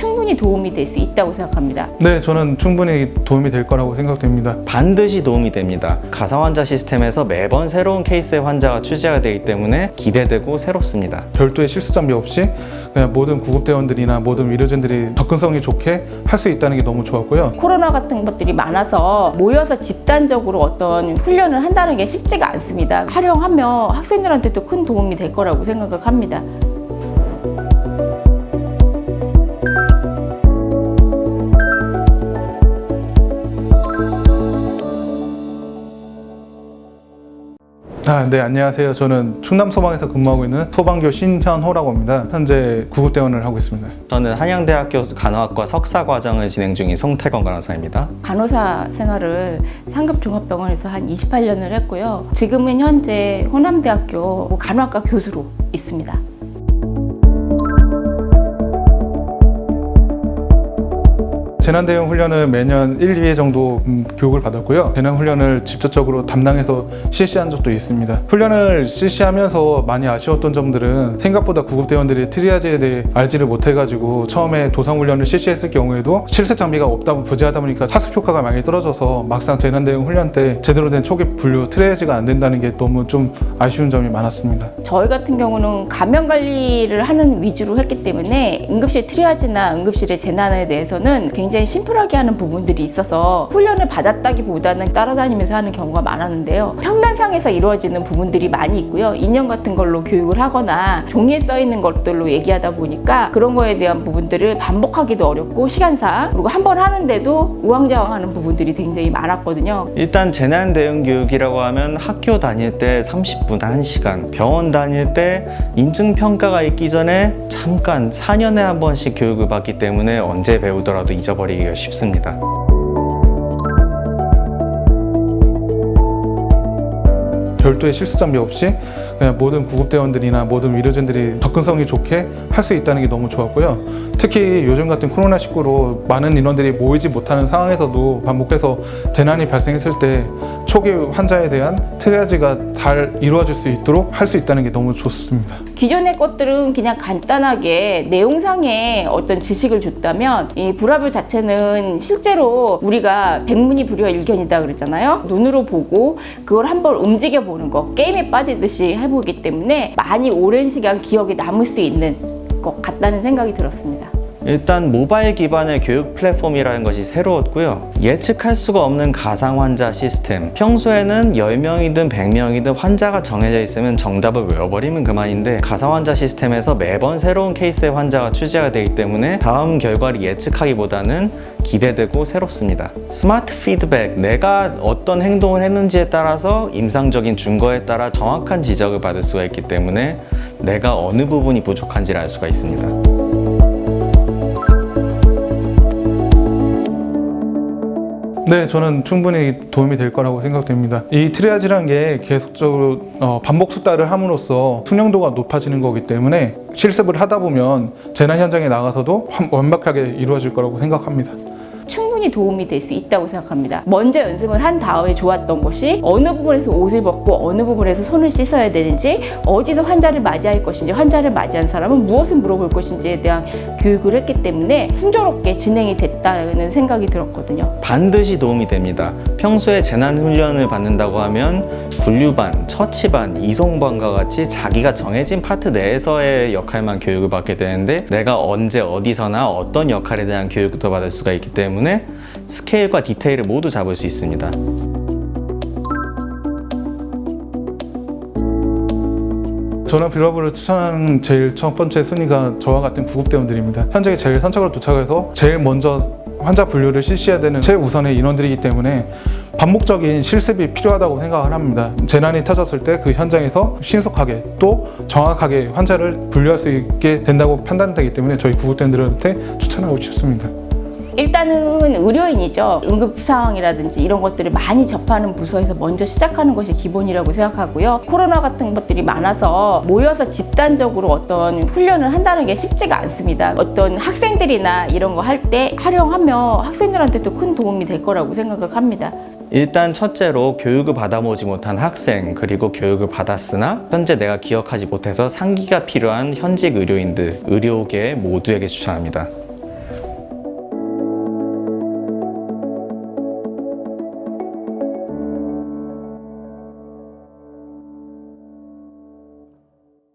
충분히 도움이 될 수 있다고 생각합니다. 네, 저는 충분히 도움이 될 거라고 생각됩니다. 반드시 도움이 됩니다. 가상환자 시스템에서 매번 새로운 케이스의 환자가 취재가 되기 때문에 기대되고 새롭습니다. 별도의 실습 장비 없이 그냥 모든 구급대원들이나 모든 의료진들이 접근성이 좋게 할 수 있다는 게 너무 좋았고요. 코로나 같은 것들이 많아서 모여서 집단적으로 어떤 훈련을 한다는 게 쉽지가 않습니다. 활용하면 학생들한테도 큰 도움이 될 거라고 생각을 합니다. 네, 안녕하세요. 저는 충남소방에서 근무하고 있는 소방교 신현호라고 합니다. 현재 구급대원을 하고 있습니다. 저는 한양대학교 간호학과 석사과정을 진행 중인 송태건 간호사입니다. 간호사 생활을 상급종합병원에서 한 28년을 했고요. 지금은 현재 호남대학교 간호학과 교수로 있습니다. 재난대응 훈련은 매년 1, 2회 정도 교육을 받았고요. 재난 훈련을 직접적으로 담당해서 실시한 적도 있습니다. 훈련을 실시하면서 많이 아쉬웠던 점들은 생각보다 구급대원들이 트리아지에 대해 알지를 못해가지고 처음에 도상훈련을 실시했을 경우에도 실습 장비가 부재하다 보니까 학습 효과가 많이 떨어져서 막상 재난대응 훈련 때 제대로 된 초기 분류 트리아지가 안 된다는 게 너무 좀 아쉬운 점이 많았습니다. 저희 같은 경우는 감염 관리를 하는 위주로 했기 때문에 응급실 트리아지나 응급실의 재난에 대해서는 굉장히 심플하게 하는 부분들이 있어서 훈련을 받았다기보다는 따라다니면서 하는 경우가 많았는데요. 평면상에서 이루어지는 부분들이 많이 있고요. 인형 같은 걸로 교육을 하거나 종이에 써 있는 것들로 얘기하다 보니까 그런 거에 대한 부분들을 반복하기도 어렵고 시간상 그리고 한 번 하는데도 우왕좌왕하는 부분들이 굉장히 많았거든요. 일단 재난 대응 교육이라고 하면 학교 다닐 때 30분, 1시간, 병원 다닐 때 인증평가가 있기 전에 잠깐 4년에 한 번씩 교육을 받기 때문에 언제 배우더라도 잊어버리기가 쉽습니다. 별도의 실습 장비 없이 그냥 모든 구급대원들이나 모든 의료진들이 접근성이 좋게 할 수 있다는 게 너무 좋았고요. 특히 요즘 같은 코로나19로 많은 인원들이 모이지 못하는 상황에서도 반복해서 재난이 발생했을 때 초기 환자에 대한 트리아지가 잘 이루어질 수 있도록 할 수 있다는 게 너무 좋습니다. 기존의 것들은 그냥 간단하게 내용상의 어떤 지식을 줬다면 이 불합을 자체는 실제로 우리가 백문이 불여일견이다 그랬잖아요. 눈으로 보고 그걸 한번 움직여 보는 거, 게임에 빠지듯이 해보기 때문에 많이 오랜 시간 기억에 남을 수 있는 것 같다는 생각이 들었습니다. 일단 모바일 기반의 교육 플랫폼이라는 것이 새로웠고요. 예측할 수가 없는 가상 환자 시스템. 평소에는 10명이든 100명이든 환자가 정해져 있으면 정답을 외워버리면 그만인데 가상 환자 시스템에서 매번 새로운 케이스의 환자가 취재가 되기 때문에 다음 결과를 예측하기보다는 기대되고 새롭습니다. 스마트 피드백, 내가 어떤 행동을 했는지에 따라서 임상적인 증거에 따라 정확한 지적을 받을 수가 있기 때문에 내가 어느 부분이 부족한지를 알 수가 있습니다. 네, 저는 충분히 도움이 될 거라고 생각됩니다. 이 트리아지라는 게 계속적으로 반복 숙달을 함으로써 숙련도가 높아지는 거기 때문에 실습을 하다 보면 재난 현장에 나가서도 완벽하게 이루어질 거라고 생각합니다. 충분히 도움이 될 수 있다고 생각합니다. 먼저 연습을 한 다음에 좋았던 것이 어느 부분에서 옷을 벗고 어느 부분에서 손을 씻어야 되는지, 어디서 환자를 맞이할 것인지, 환자를 맞이한 사람은 무엇을 물어볼 것인지에 대한 교육을 했기 때문에 순조롭게 진행이 됐다는 생각이 들었거든요. 반드시 도움이 됩니다. 평소에 재난 훈련을 받는다고 하면 분류반, 처치반, 이송반과 같이 자기가 정해진 파트 내에서의 역할만 교육을 받게 되는데 내가 언제 어디서나 어떤 역할에 대한 교육도 받을 수가 있기 때문에 스케일과 디테일을 모두 잡을 수 있습니다. 저는 빌러브를 추천하는 제일 첫 번째 순위가 저와 같은 구급대원들입니다. 현장에 제일 선착으로 도착해서 제일 먼저 환자 분류를 실시해야 되는 최우선의 인원들이기 때문에 반복적인 실습이 필요하다고 생각을 합니다. 재난이 터졌을 때 그 현장에서 신속하게 또 정확하게 환자를 분류할 수 있게 된다고 판단되기 때문에 저희 구급대원들한테 추천하고 싶습니다. 일단은 의료인이죠. 응급 상황이라든지 이런 것들을 많이 접하는 부서에서 먼저 시작하는 것이 기본이라고 생각하고요. 코로나 같은 것들이 많아서 모여서 집단적으로 어떤 훈련을 한다는 게 쉽지가 않습니다. 어떤 학생들이나 이런 거 할 때 활용하면 학생들한테도 큰 도움이 될 거라고 생각을 합니다. 일단 첫째로 교육을 받아보지 못한 학생, 그리고 교육을 받았으나 현재 내가 기억하지 못해서 상기가 필요한 현직 의료인들, 의료계 모두에게 추천합니다.